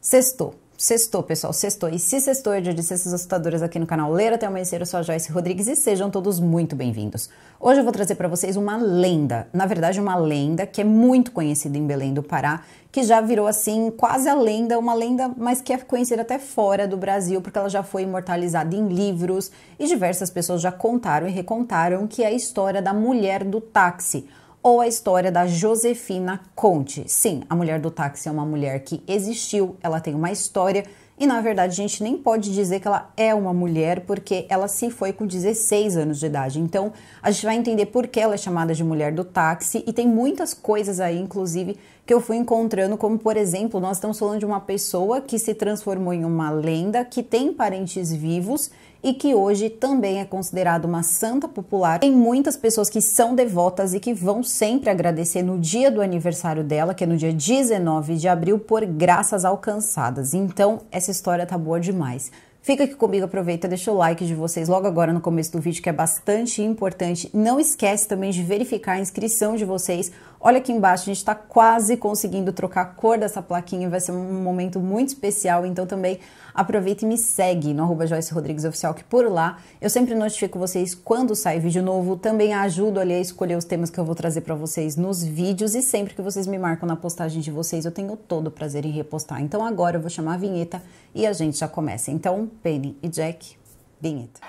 Sextou. Sextou, pessoal, sextou. E se sextou é dia de cestas assustadoras aqui no canal Ler Até Amanhecer, eu sou a Joyce Rodrigues e sejam todos muito bem-vindos. Hoje eu vou trazer para vocês uma lenda, na verdade uma lenda que é muito conhecida em Belém do Pará, que já virou assim quase a lenda, uma lenda, mas que é conhecida até fora do Brasil, porque ela já foi imortalizada em livros e diversas pessoas já contaram e recontaram, que é a história da mulher do táxi, ou a história da Josefina Conte. Sim, a mulher do táxi é uma mulher que existiu, ela tem uma história e na verdade a gente nem pode dizer que ela é uma mulher porque ela se foi com 16 anos de idade. Então a gente vai entender por que ela é chamada de mulher do táxi e tem muitas coisas aí, inclusive, que eu fui encontrando, como por exemplo, nós estamos falando de uma pessoa que se transformou em uma lenda, que tem parentes vivos e que hoje também é considerada uma santa popular. Tem muitas pessoas que são devotas e que vão sempre agradecer no dia do aniversário dela, que é no dia 19 de abril, por graças alcançadas. Então, essa história tá boa demais. Fica aqui comigo, aproveita, deixa o like de vocês logo agora no começo do vídeo, que é bastante importante. Não esquece também de verificar a inscrição de vocês. Olha aqui embaixo, a gente está quase conseguindo trocar a cor dessa plaquinha, vai ser um momento muito especial, então também aproveita e me segue no @JoyceRodriguesOficial, que por lá eu sempre notifico vocês quando sai vídeo novo, também ajudo ali a escolher os temas que eu vou trazer para vocês nos vídeos e sempre que vocês me marcam na postagem de vocês, eu tenho todo o prazer em repostar. Então agora eu vou chamar a vinheta e a gente já começa. Então, Penny e Jack, vinheta.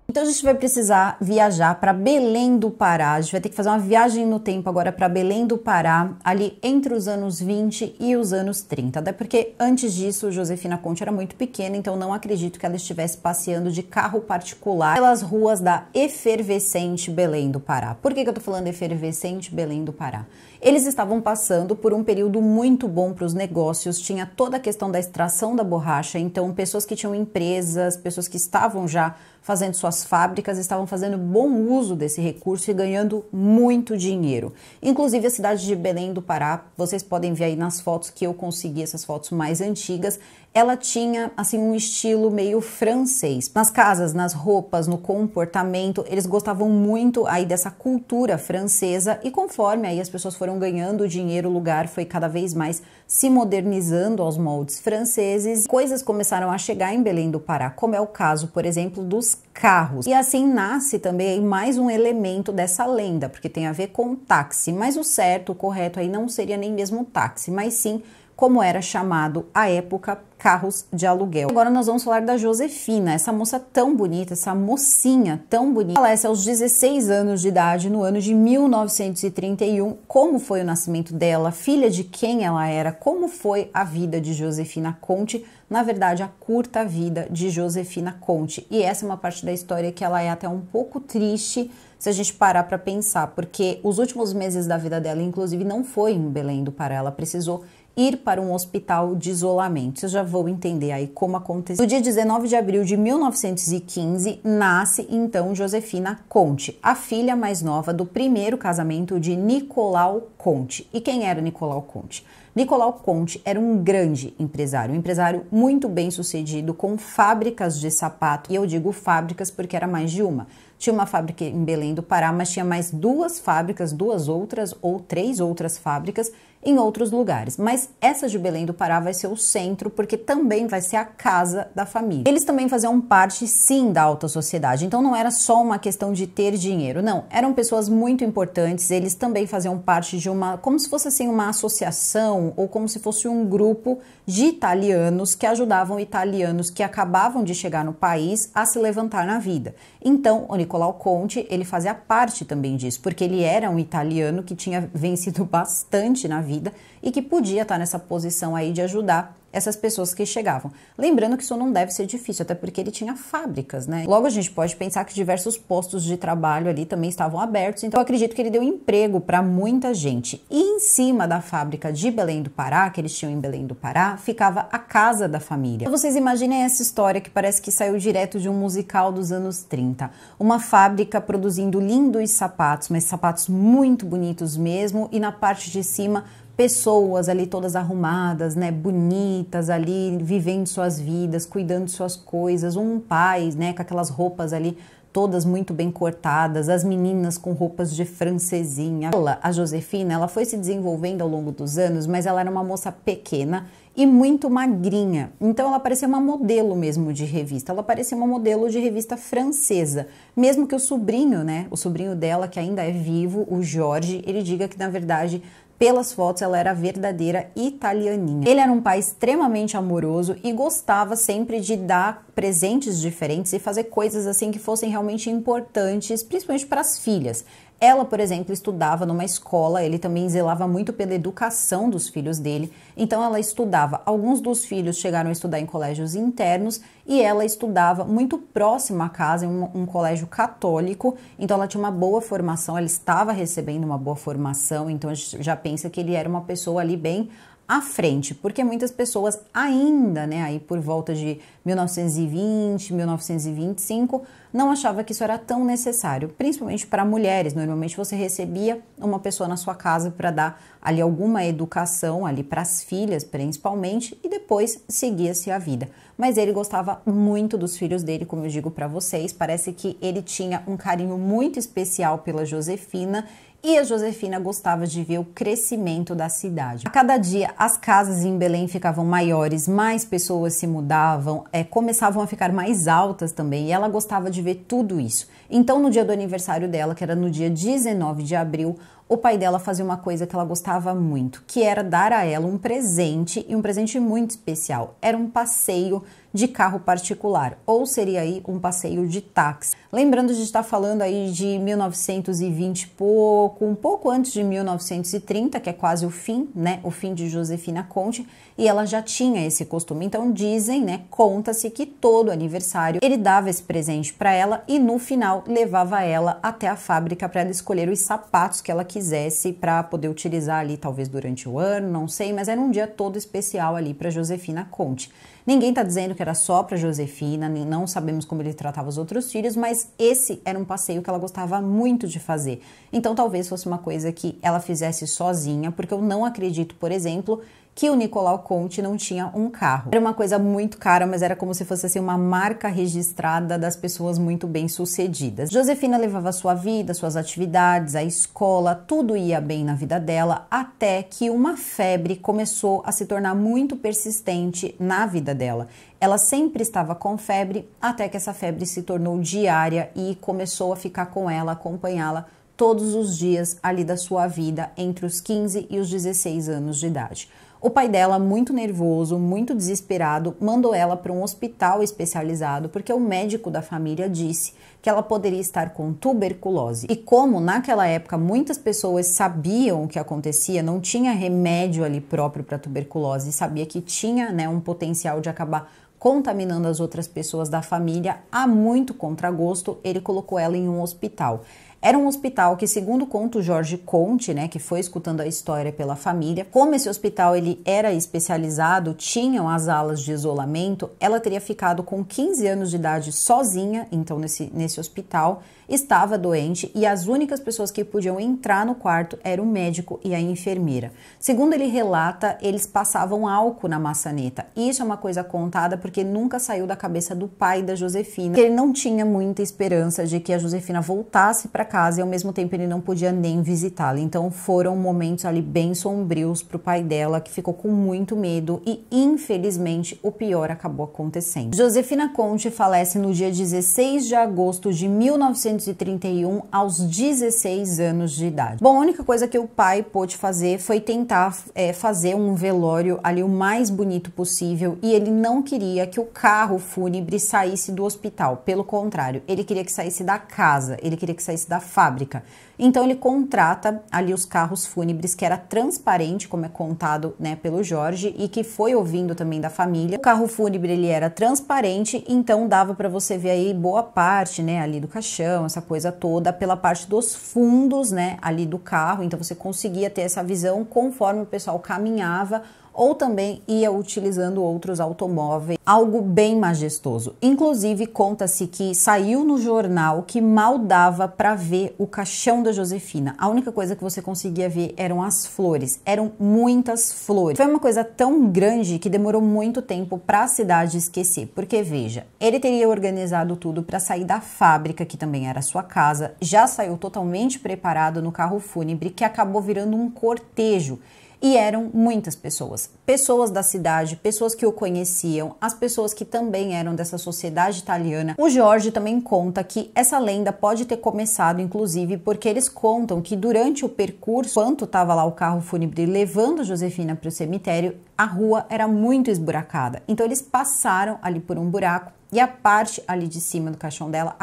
Então a gente vai precisar viajar para Belém do Pará, a gente vai ter que fazer uma viagem no tempo agora para Belém do Pará, ali entre os anos 20 e os anos 30, até porque antes disso Josefina Conte era muito pequena, então não acredito que ela estivesse passeando de carro particular pelas ruas da efervescente Belém do Pará. Por que eu tô falando efervescente Belém do Pará? Eles estavam passando por um período muito bom para os negócios, tinha toda a questão da extração da borracha, então pessoas que tinham empresas, pessoas que estavam já fazendo suas fábricas, estavam fazendo bom uso desse recurso e ganhando muito dinheiro. Inclusive a cidade de Belém do Pará, vocês podem ver aí nas fotos que eu consegui, essas fotos mais antigas, ela tinha assim um estilo meio francês. Nas casas, nas roupas, no comportamento, eles gostavam muito aí dessa cultura francesa e conforme aí as pessoas foram ganhando dinheiro, o lugar foi cada vez mais se modernizando aos moldes franceses. Coisas começaram a chegar em Belém do Pará, como é o caso, por exemplo, dos carros. E assim nasce também mais um elemento dessa lenda, porque tem a ver com táxi, mas o certo, o correto aí não seria nem mesmo táxi, mas sim como era chamado à época, carros de aluguel. Agora nós vamos falar da Josefina, essa moça tão bonita, essa mocinha tão bonita. Falece aos 16 anos de idade, no ano de 1931, como foi o nascimento dela, filha de quem ela era, como foi a vida de Josefina Conte, na verdade a curta vida de Josefina Conte. E essa é uma parte da história que ela é até um pouco triste, se a gente parar para pensar, porque os últimos meses da vida dela, inclusive, não foi em Belém do Pará, ela precisou ir para um hospital de isolamento. Vocês já vão entender aí como aconteceu. No dia 19 de abril de 1915, nasce então Josefina Conte, a filha mais nova do primeiro casamento de Nicolau Conte. E quem era Nicolau Conte? Nicolau Conte era um grande empresário, um empresário muito bem sucedido, com fábricas de sapato, e eu digo fábricas porque era mais de uma. Tinha uma fábrica em Belém do Pará, mas tinha mais duas fábricas, duas outras ou três outras fábricas em outros lugares. Mas essa de Belém do Pará vai ser o centro, porque também vai ser a casa da família. Eles também faziam parte, sim, da alta sociedade. Então não era só uma questão de ter dinheiro, não. Eram pessoas muito importantes, eles também faziam parte de uma, como se fosse assim uma associação ou como se fosse um grupo de italianos que ajudavam italianos que acabavam de chegar no país a se levantar na vida. Então, o Nicolau Conte, ele fazia parte também disso, porque ele era um italiano que tinha vencido bastante na vida e que podia estar nessa posição aí de ajudar essas pessoas que chegavam. Lembrando que isso não deve ser difícil, até porque ele tinha fábricas, né? Logo a gente pode pensar que diversos postos de trabalho ali também estavam abertos, então eu acredito que ele deu emprego para muita gente. E em cima da fábrica de Belém do Pará, que eles tinham em Belém do Pará, ficava a casa da família. Então vocês imaginem essa história que parece que saiu direto de um musical dos anos 30. Uma fábrica produzindo lindos sapatos, mas sapatos muito bonitos mesmo, e na parte de cima pessoas ali todas arrumadas, né, bonitas ali, vivendo suas vidas, cuidando de suas coisas, um pai, né, com aquelas roupas ali todas muito bem cortadas, as meninas com roupas de francesinha. Ela, a Josefina, ela foi se desenvolvendo ao longo dos anos, mas ela era uma moça pequena e muito magrinha, então ela parecia uma modelo mesmo de revista, ela parecia uma modelo de revista francesa, mesmo que o sobrinho, né, o sobrinho dela, que ainda é vivo, o Jorge, ele diga que na verdade, pelas fotos, ela era verdadeira italianinha. Ele era um pai extremamente amoroso e gostava sempre de dar presentes diferentes e fazer coisas assim que fossem realmente importantes, principalmente para as filhas. Ela, por exemplo, estudava numa escola, ele também zelava muito pela educação dos filhos dele, então ela estudava. Alguns dos filhos chegaram a estudar em colégios internos e ela estudava muito próximo à casa, em um colégio católico, então ela tinha uma boa formação, ela estava recebendo uma boa formação, então a gente já pensa que ele era uma pessoa ali bem à frente, porque muitas pessoas ainda, né, aí por volta de 1920, 1925, não achava que isso era tão necessário, principalmente para mulheres. Normalmente você recebia uma pessoa na sua casa para dar ali alguma educação ali para as filhas, principalmente, e depois seguia-se a vida. Mas ele gostava muito dos filhos dele, como eu digo para vocês, parece que ele tinha um carinho muito especial pela Josefina. E a Josefina gostava de ver o crescimento da cidade. A cada dia as casas em Belém ficavam maiores, mais pessoas se mudavam, começavam a ficar mais altas também, e ela gostava de ver tudo isso. Então no dia do aniversário dela, que era no dia 19 de abril, o pai dela fazia uma coisa que ela gostava muito, que era dar a ela um presente, e um presente muito especial. Era um passeio de carro particular, ou seria aí um passeio de táxi. Lembrando de estar falando aí de 1920 e pouco, um pouco antes de 1930, que é quase o fim, né, o fim de Josefina Conte, e ela já tinha esse costume. Então dizem, né, conta-se que todo aniversário ele dava esse presente para ela e no final levava ela até a fábrica para ela escolher os sapatos que ela quisesse para poder utilizar ali talvez durante o ano, não sei, mas era um dia todo especial ali para Josefina Conte. Ninguém está dizendo que era só para Josefina, não sabemos como ele tratava os outros filhos, mas esse era um passeio que ela gostava muito de fazer. Então talvez fosse uma coisa que ela fizesse sozinha, porque eu não acredito, por exemplo, que o Nicolau Conte não tinha um carro. Era uma coisa muito cara, mas era como se fosse assim, uma marca registrada das pessoas muito bem-sucedidas. Josefina levava a sua vida, suas atividades, a escola, tudo ia bem na vida dela, até que uma febre começou a se tornar muito persistente na vida dela. Ela sempre estava com febre, até que essa febre se tornou diária e começou a ficar com ela, acompanhá-la todos os dias ali da sua vida, entre os 15 e os 16 anos de idade. O pai dela, muito nervoso, muito desesperado, mandou ela para um hospital especializado porque o médico da família disse que ela poderia estar com tuberculose. E como naquela época muitas pessoas sabiam o que acontecia, não tinha remédio ali próprio para tuberculose, sabia que tinha, né, um potencial de acabar contaminando as outras pessoas da família, a muito contragosto, ele colocou ela em um hospital. Era um hospital que, segundo conta o Jorge Conte, né, que foi escutando a história pela família, como esse hospital ele era especializado, tinham as alas de isolamento, ela teria ficado com 15 anos de idade sozinha, então nesse hospital, estava doente e as únicas pessoas que podiam entrar no quarto eram o médico e a enfermeira. Segundo ele relata, eles passavam álcool na maçaneta. Isso é uma coisa contada porque nunca saiu da cabeça do pai da Josefina, que ele não tinha muita esperança de que a Josefina voltasse para casa e ao mesmo tempo ele não podia nem visitá-la. Então foram momentos ali bem sombrios para o pai dela, que ficou com muito medo e infelizmente o pior acabou acontecendo. Josefina Conte falece no dia 16 de agosto de 1931 aos 16 anos de idade. Bom, a única coisa que o pai pôde fazer foi tentar fazer um velório ali o mais bonito possível e ele não queria que o carro fúnebre saísse do hospital, pelo contrário, ele queria que saísse da casa, ele queria que saísse da fábrica. Então ele contrata ali os carros fúnebres, que era transparente, como é contado, né, pelo Jorge, e que foi ouvindo também da família. O carro fúnebre ele era transparente, então dava para você ver aí boa parte, né, ali do caixão, essa coisa toda, pela parte dos fundos, né, ali do carro. Então você conseguia ter essa visão conforme o pessoal caminhava ou também ia utilizando outros automóveis, algo bem majestoso. Inclusive, conta-se que saiu no jornal que mal dava para ver o caixão da Josefina. A única coisa que você conseguia ver eram as flores, eram muitas flores. Foi uma coisa tão grande que demorou muito tempo para a cidade esquecer, porque veja, ele teria organizado tudo para sair da fábrica, que também era sua casa, já saiu totalmente preparado no carro fúnebre, que acabou virando um cortejo. E eram muitas pessoas, pessoas da cidade, pessoas que o conheciam, as pessoas que também eram dessa sociedade italiana. O Jorge também conta que essa lenda pode ter começado, inclusive, porque eles contam que durante o percurso, enquanto estava lá o carro fúnebre levando a Josefina para o cemitério, a rua era muito esburacada. Então eles passaram ali por um buraco e a parte ali de cima do caixão dela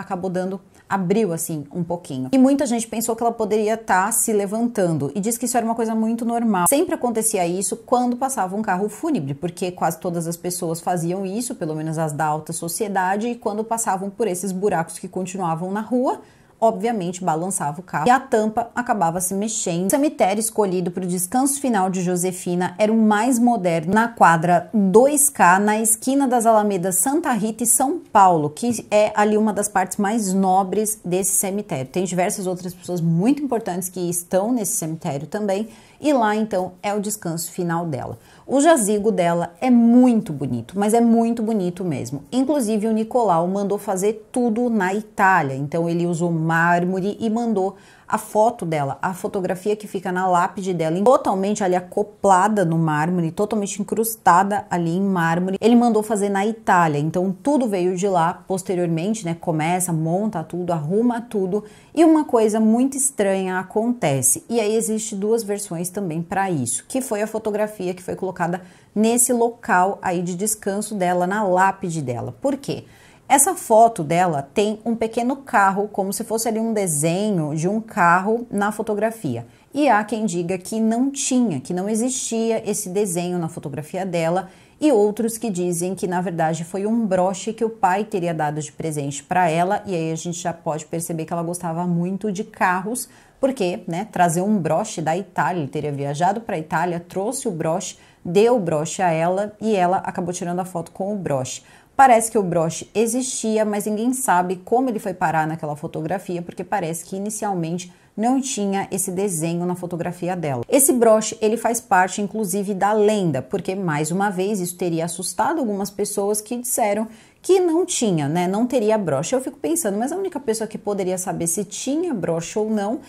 abriu assim um pouquinho. E muita gente pensou que ela poderia estar se levantando e diz que isso era uma coisa muito normal. Sempre acontecia isso quando passava um carro fúnebre, porque quase todas as pessoas faziam isso, pelo menos as da alta sociedade, e quando passavam por esses buracos que continuavam na rua, obviamente balançava o carro e a tampa acabava se mexendo. O cemitério escolhido para o descanso final de Josefina era o mais moderno, na quadra 2K, na esquina das Alamedas Santa Rita e São Paulo, que é ali uma das partes mais nobres desse cemitério. Tem diversas outras pessoas muito importantes que estão nesse cemitério também, e lá então é o descanso final dela. O jazigo dela é muito bonito, mas é muito bonito mesmo. Inclusive o Nicolau mandou fazer tudo na Itália, então ele usou mármore e mandou a foto dela, a fotografia que fica na lápide dela, totalmente ali acoplada no mármore, totalmente incrustada ali em mármore. Ele mandou fazer na Itália, então tudo veio de lá. Posteriormente, né, começa, monta tudo, arruma tudo, e uma coisa muito estranha acontece. E aí existe duas versões também para isso, que foi a fotografia que foi colocada nesse local aí de descanso dela, na lápide dela. Por quê? Essa foto dela tem um pequeno carro, como se fosse ali um desenho de um carro na fotografia. E há quem diga que não tinha, que não existia esse desenho na fotografia dela, e outros que dizem que na verdade foi um broche que o pai teria dado de presente para ela, e aí a gente já pode perceber que ela gostava muito de carros, porque, né, trazer um broche da Itália, ele teria viajado para a Itália, trouxe o broche, deu o broche a ela e ela acabou tirando a foto com o broche. Parece que o broche existia, mas ninguém sabe como ele foi parar naquela fotografia, porque parece que inicialmente não tinha esse desenho na fotografia dela. Esse broche, ele faz parte, inclusive, da lenda, porque, mais uma vez, isso teria assustado algumas pessoas que disseram que não tinha, né? Não teria broche. Eu fico pensando, mas a única pessoa que poderia saber se tinha broche ou não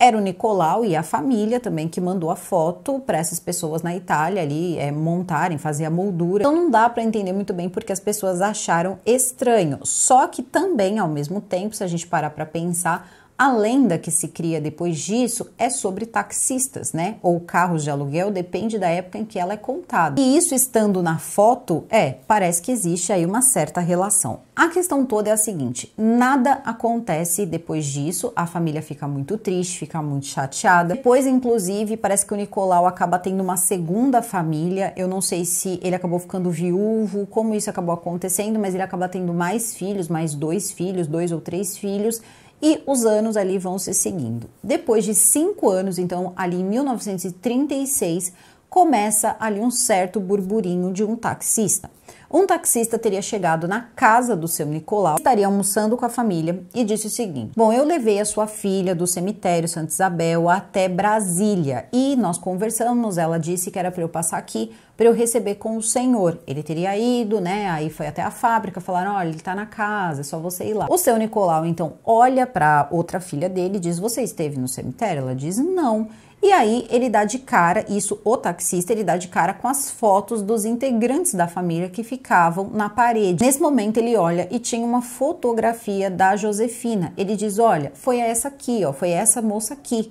era o Nicolau e a família também que mandou a foto para essas pessoas na Itália ali montarem, fazer a moldura. Então não dá para entender muito bem porque as pessoas acharam estranho. Só que também, ao mesmo tempo, se a gente parar para pensar, a lenda que se cria depois disso é sobre taxistas, né? Ou carros de aluguel, depende da época em que ela é contada. E isso estando na foto, parece que existe aí uma certa relação. A questão toda é a seguinte, nada acontece depois disso, a família fica muito triste, fica muito chateada. Depois, inclusive, parece que o Nicolau acaba tendo uma segunda família, eu não sei se ele acabou ficando viúvo, como isso acabou acontecendo, mas ele acaba tendo mais filhos, mais 2 filhos, 2 ou 3 filhos, e os anos ali vão se seguindo. Depois de 5 anos, então, ali em 1936, começa ali um certo burburinho de um taxista. Um taxista teria chegado na casa do seu Nicolau, estaria almoçando com a família e disse o seguinte: bom, eu levei a sua filha do cemitério Santa Isabel até Brasília e nós conversamos, ela disse que era para eu passar aqui para eu receber com o senhor. Ele teria ido, né, aí foi até a fábrica, falaram, olha, ele tá na casa, é só você ir lá. O seu Nicolau, então, olha para outra filha dele e diz, você esteve no cemitério? Ela diz, não. E aí ele dá de cara, isso o taxista, ele dá de cara com as fotos dos integrantes da família que ficavam na parede. Nesse momento ele olha e tinha uma fotografia da Josefina. Ele diz, olha, foi essa aqui, ó, foi essa moça aqui.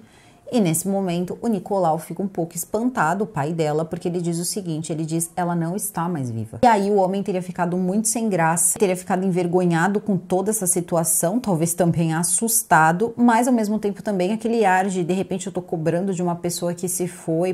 E nesse momento o Nicolau fica um pouco espantado, o pai dela, porque ele diz o seguinte, ele diz, ela não está mais viva. E aí o homem teria ficado muito sem graça, teria ficado envergonhado com toda essa situação, talvez também assustado, mas ao mesmo tempo também aquele ar de repente eu tô cobrando de uma pessoa que se foi,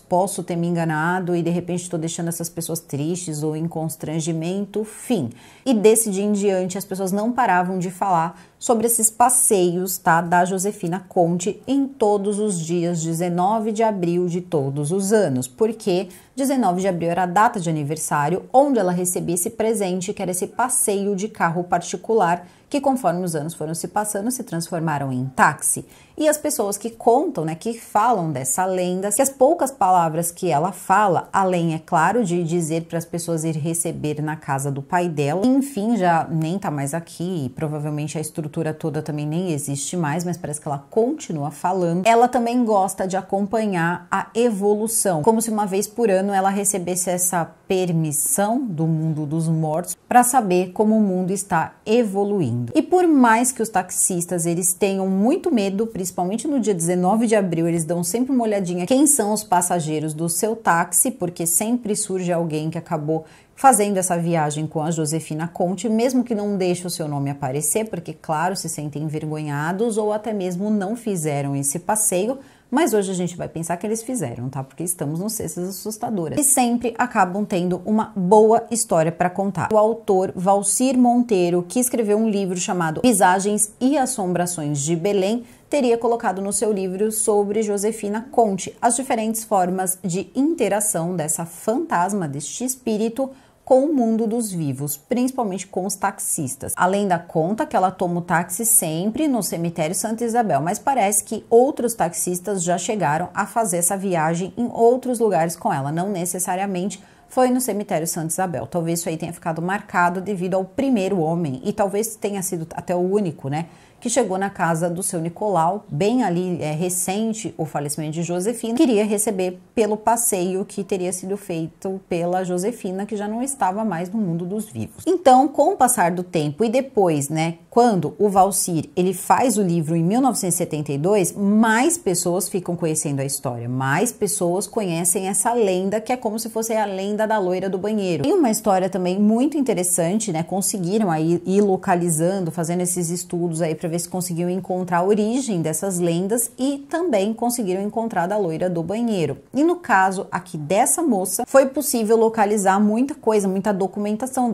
posso ter me enganado e de repente tô deixando essas pessoas tristes ou em constrangimento, fim. E desse dia em diante as pessoas não paravam de falar sobre esses passeios, tá, da Josefina Conte em todos os dias 19 de abril de todos os anos, porque 19 de abril era a data de aniversário, onde ela recebia esse presente, que era esse passeio de carro particular, que conforme os anos foram se passando, se transformaram em táxi. E as pessoas que contam, né, que falam dessa lenda, que as poucas palavras que ela fala, além, é claro, de dizer para as pessoas ir receber na casa do pai dela, enfim, já nem tá mais aqui, e provavelmente a estrutura toda também nem existe mais, mas parece que ela continua falando. Ela também gosta de acompanhar a evolução, como se uma vez por ano ela recebesse essa permissão do mundo dos mortos para saber como o mundo está evoluindo. E por mais que os taxistas eles tenham muito medo, principalmente no dia 19 de abril, eles dão sempre uma olhadinha quem são os passageiros do seu táxi, porque sempre surge alguém que acabou fazendo essa viagem com a Josefina Conte, mesmo que não deixe o seu nome aparecer, porque claro, se sentem envergonhados ou até mesmo não fizeram esse passeio. Mas hoje a gente vai pensar que eles fizeram, tá? Porque estamos nos Cestas Assustadoras. E sempre acabam tendo uma boa história para contar. O autor Valcir Monteiro, que escreveu um livro chamado Visagens e Assombrações de Belém, teria colocado no seu livro sobre Josefina Conte as diferentes formas de interação dessa fantasma, deste espírito, com o mundo dos vivos, principalmente com os taxistas. Além da conta que ela toma o táxi sempre no cemitério Santa Isabel, mas parece que outros taxistas já chegaram a fazer essa viagem em outros lugares com ela, não necessariamente foi no cemitério Santa Isabel. Talvez isso aí tenha ficado marcado devido ao primeiro homem, e talvez tenha sido até o único, né, que chegou na casa do seu Nicolau, bem ali recente o falecimento de Josefina, queria receber pelo passeio que teria sido feito pela Josefina, que já não estava mais no mundo dos vivos. Então, com o passar do tempo e depois, né, quando o Valcir ele faz o livro em 1972, mais pessoas ficam conhecendo a história, mais pessoas conhecem essa lenda, que é como se fosse a lenda da loira do banheiro. Tem uma história também muito interessante, né, conseguiram aí ir localizando, fazendo esses estudos aí para ver se conseguiam encontrar a origem dessas lendas e também conseguiram encontrar da loira do banheiro. E no caso aqui dessa moça, foi possível localizar muita coisa, muita documentação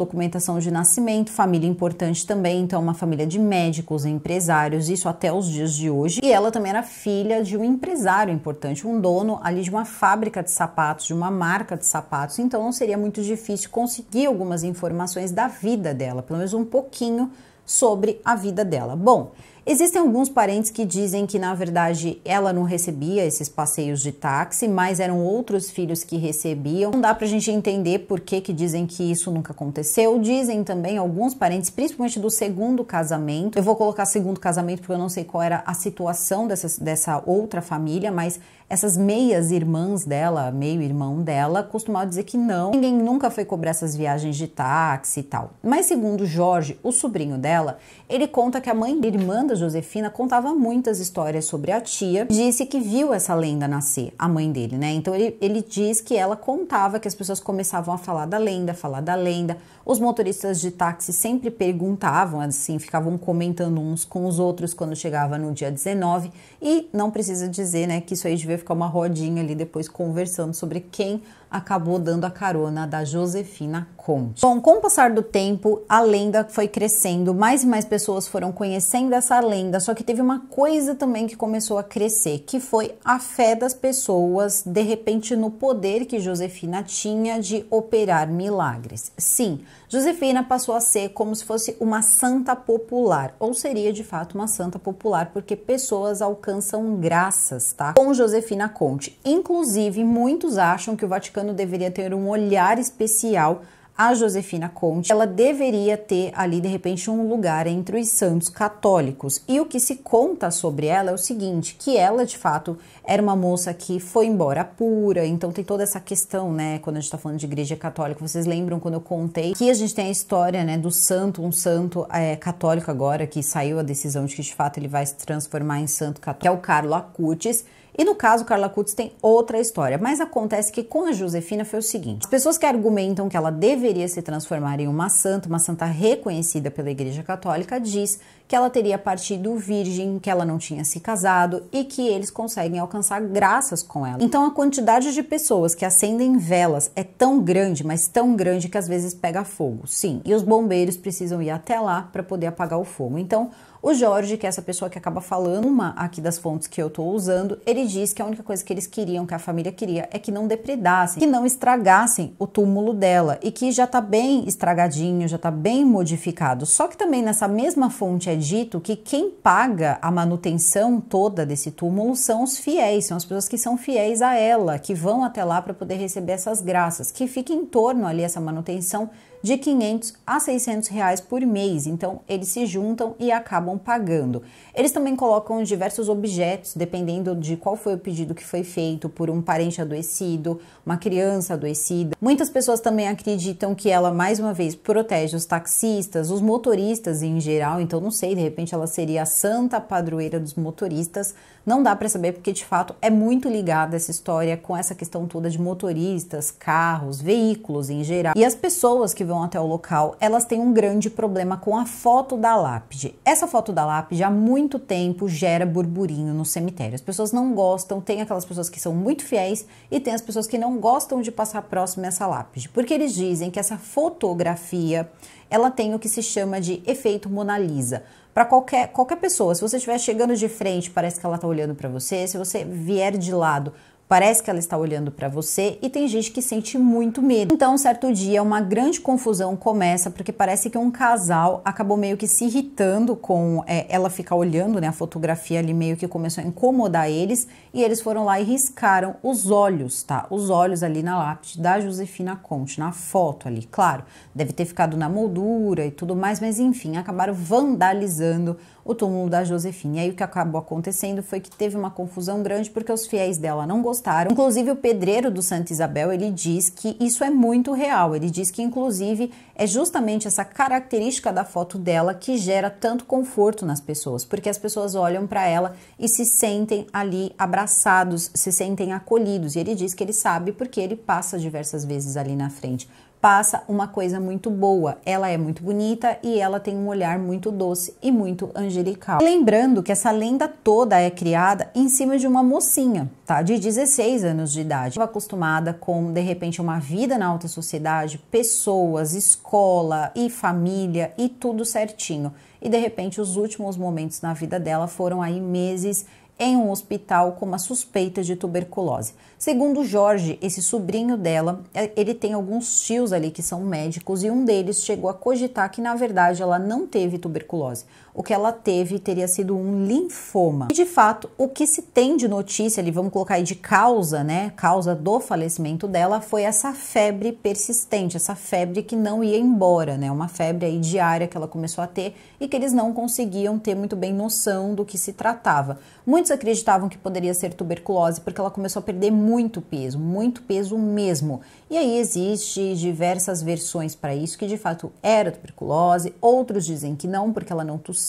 de nascimento, família importante também, então uma família de médicos, empresários, isso até os dias de hoje. E ela também era filha de um empresário importante, um dono ali de uma fábrica de sapatos, de uma marca de sapatos, então não seria muito difícil conseguir algumas informações da vida dela, pelo menos um pouquinho sobre a vida dela. Bom, existem alguns parentes que dizem que, na verdade, ela não recebia esses passeios de táxi, mas eram outros filhos que recebiam. Não dá pra gente entender por que dizem que isso nunca aconteceu. Dizem também alguns parentes, principalmente do segundo casamento. Eu vou colocar segundo casamento porque eu não sei qual era a situação dessa outra família, mas essas meias irmãs dela, meio irmão dela, costumavam dizer que não, ninguém nunca foi cobrar essas viagens de táxi e tal. Mas segundo Jorge, o sobrinho dela, ele conta que a mãe da irmã da Josefina contava muitas histórias sobre a tia, disse que viu essa lenda nascer, a mãe dele, né? Então ele diz que ela contava que as pessoas começavam a falar da lenda, os motoristas de táxi sempre perguntavam, assim, ficavam comentando uns com os outros quando chegava no dia 19, e não precisa dizer, né, que isso aí devia ficar uma rodinha ali depois conversando sobre quem acabou dando a carona da Josefina Conte. Bom, com o passar do tempo, a lenda foi crescendo, mais e mais pessoas foram conhecendo essa lenda, só que teve uma coisa também que começou a crescer, que foi a fé das pessoas, de repente, no poder que Josefina tinha de operar milagres. Sim, Josefina passou a ser como se fosse uma santa popular, ou seria de fato uma santa popular, porque pessoas alcançam graças, tá? Com Josefina Conte. Inclusive, muitos acham que o Vaticano deveria ter um olhar especial a Josefina Conte. Ela deveria ter ali, de repente, um lugar entre os santos católicos. E o que se conta sobre ela é o seguinte, que ela, de fato, era uma moça que foi embora pura, então tem toda essa questão, né, quando a gente tá falando de igreja católica, vocês lembram quando eu contei que a gente tem a história, né, do santo, um santo católico agora, que saiu a decisão de que, de fato, ele vai se transformar em santo católico, que é o Carlo Acutis. E no caso, Carla Acutis tem outra história, mas acontece que com a Josefina foi o seguinte, as pessoas que argumentam que ela deveria se transformar em uma santa reconhecida pela Igreja Católica, diz que ela teria partido virgem, que ela não tinha se casado e que eles conseguem alcançar graças com ela. Então a quantidade de pessoas que acendem velas é tão grande, mas tão grande que às vezes pega fogo, sim, e os bombeiros precisam ir até lá para poder apagar o fogo. Então, O Jorge, que é essa pessoa que acaba falando, uma aqui das fontes que eu tô usando, ele diz que a única coisa que eles queriam, que a família queria, é que não depredassem, que não estragassem o túmulo dela e que já tá bem estragadinho, já tá bem modificado. Só que também nessa mesma fonte é dito que quem paga a manutenção toda desse túmulo são os fiéis, são as pessoas que são fiéis a ela, que vão até lá para poder receber essas graças, que fica em torno ali essa manutenção de 500 a 600 reais por mês. Então, eles se juntam e acabam pagando. Eles também colocam diversos objetos, dependendo de qual foi o pedido que foi feito por um parente adoecido, uma criança adoecida. Muitas pessoas também acreditam que ela, mais uma vez, protege os taxistas, os motoristas em geral. Então, não sei, de repente ela seria a santa padroeira dos motoristas. Não dá para saber porque, de fato, é muito ligada essa história com essa questão toda de motoristas, carros, veículos em geral. E as pessoas que vão até o local, elas têm um grande problema com a foto da lápide. Essa foto da lápide há muito tempo gera burburinho no cemitério. As pessoas não gostam, tem aquelas pessoas que são muito fiéis e tem as pessoas que não gostam de passar próximo a essa lápide, porque eles dizem que essa fotografia, ela tem o que se chama de efeito Mona Lisa. Para qualquer pessoa, se você estiver chegando de frente, parece que ela está olhando para você, se você vier de lado, parece que ela está olhando para você, e tem gente que sente muito medo. Então, certo dia, uma grande confusão começa, porque parece que um casal acabou meio que se irritando com ela ficar olhando, né, a fotografia ali meio que começou a incomodar eles, e eles foram lá e riscaram os olhos, tá? Os olhos ali na lápide da Josefina Conte, na foto ali, claro, deve ter ficado na moldura e tudo mais, mas enfim, acabaram vandalizando o túmulo da Josefina. E aí o que acabou acontecendo foi que teve uma confusão grande porque os fiéis dela não gostaram. Inclusive o pedreiro do Santa Isabel, ele diz que isso é muito real. Ele diz que inclusive é justamente essa característica da foto dela que gera tanto conforto nas pessoas, porque as pessoas olham para ela e se sentem ali abraçados, se sentem acolhidos. E ele diz que ele sabe porque ele passa diversas vezes ali na frente. Passa uma coisa muito boa, ela é muito bonita e ela tem um olhar muito doce e muito angelical. Lembrando que essa lenda toda é criada em cima de uma mocinha, tá? De 16 anos de idade. Estava acostumada com, de repente, uma vida na alta sociedade, pessoas, escola e família e tudo certinho. E de repente os últimos momentos na vida dela foram aí meses em um hospital com uma suspeita de tuberculose. Segundo Jorge, esse sobrinho dela, ele tem alguns tios ali que são médicos e um deles chegou a cogitar que na verdade ela não teve tuberculose. O que ela teve teria sido um linfoma. E de fato, o que se tem de notícia ali, vamos colocar aí de causa, né? Causa do falecimento dela foi essa febre persistente, essa febre que não ia embora, né? Uma febre aí diária que ela começou a ter e que eles não conseguiam ter muito bem noção do que se tratava. Muitos acreditavam que poderia ser tuberculose porque ela começou a perder muito peso mesmo. E aí existe diversas versões para isso, que de fato era tuberculose, outros dizem que não, porque ela não tossia,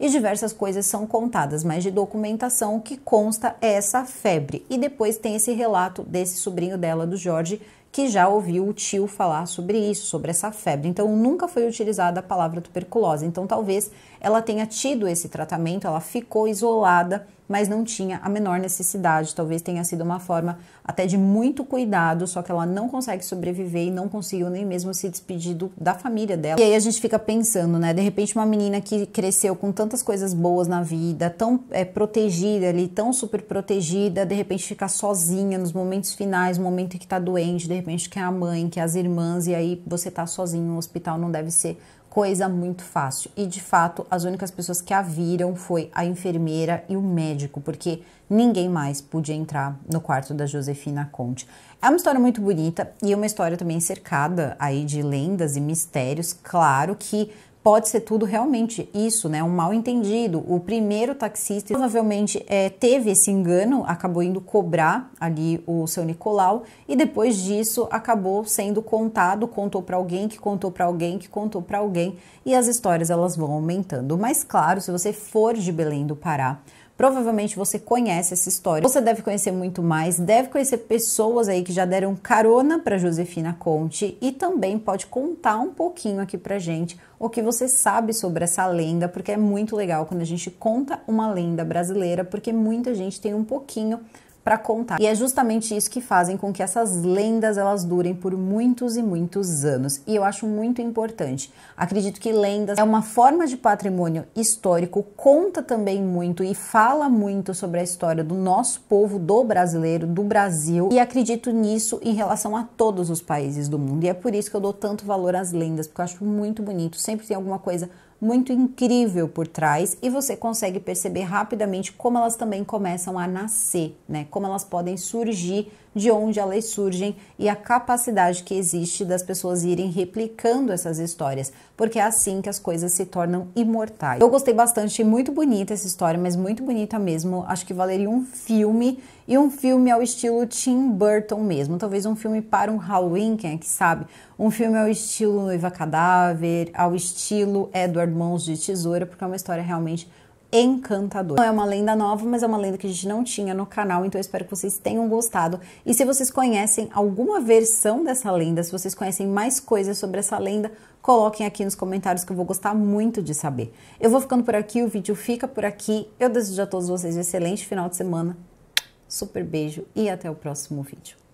e diversas coisas são contadas, mas de documentação o que consta é essa febre. E depois tem esse relato desse sobrinho dela, do Jorge, que já ouviu o tio falar sobre isso, sobre essa febre. Então, nunca foi utilizada a palavra tuberculose. Então, talvez ela tenha tido esse tratamento, ela ficou isolada, mas não tinha a menor necessidade. Talvez tenha sido uma forma até de muito cuidado, só que ela não consegue sobreviver e não conseguiu nem mesmo se despedir da família dela. E aí a gente fica pensando, né? De repente uma menina que cresceu com tantas coisas boas na vida, tão protegida ali, tão super protegida, de repente ficar sozinha nos momentos finais, no momento em que tá doente, de repente quer a mãe, quer as irmãs, e aí você tá sozinho no hospital, não deve ser coisa muito fácil. E de fato, as únicas pessoas que a viram foi a enfermeira e o médico, porque ninguém mais podia entrar no quarto da Josefina Conte. É uma história muito bonita e uma história também cercada aí de lendas e mistérios. Claro que pode ser tudo realmente isso, né? Um mal entendido. O primeiro taxista provavelmente teve esse engano, acabou indo cobrar ali o seu Nicolau e depois disso acabou sendo contado, contou para alguém, que contou para alguém, que contou para alguém, e as histórias elas vão aumentando. Mas claro, se você for de Belém do Pará, provavelmente você conhece essa história. Você deve conhecer muito mais, deve conhecer pessoas aí que já deram carona para Josefina Conte e também pode contar um pouquinho aqui pra gente o que você sabe sobre essa lenda, porque é muito legal quando a gente conta uma lenda brasileira, porque muita gente tem um pouquinho para contar. E é justamente isso que fazem com que essas lendas elas durem por muitos e muitos anos. E eu acho muito importante. Acredito que lendas é uma forma de patrimônio histórico, conta também muito e fala muito sobre a história do nosso povo, do brasileiro, do Brasil. E acredito nisso em relação a todos os países do mundo. E é por isso que eu dou tanto valor às lendas, porque eu acho muito bonito. Sempre tem alguma coisa muito incrível por trás e você consegue perceber rapidamente como elas também começam a nascer, né? Como elas podem surgir, de onde elas surgem e a capacidade que existe das pessoas irem replicando essas histórias, porque é assim que as coisas se tornam imortais. Eu gostei bastante, muito bonita essa história, mas muito bonita mesmo. Acho que valeria um filme, e um filme ao estilo Tim Burton mesmo, talvez um filme para um Halloween, quem é que sabe? Um filme ao estilo Noiva Cadáver, ao estilo Edward Mãos de Tesoura, porque é uma história realmente encantadora. Não é uma lenda nova, mas é uma lenda que a gente não tinha no canal, então eu espero que vocês tenham gostado. E se vocês conhecem alguma versão dessa lenda, se vocês conhecem mais coisas sobre essa lenda, coloquem aqui nos comentários que eu vou gostar muito de saber. Eu vou ficando por aqui, o vídeo fica por aqui. Eu desejo a todos vocês um excelente final de semana. Super beijo e até o próximo vídeo.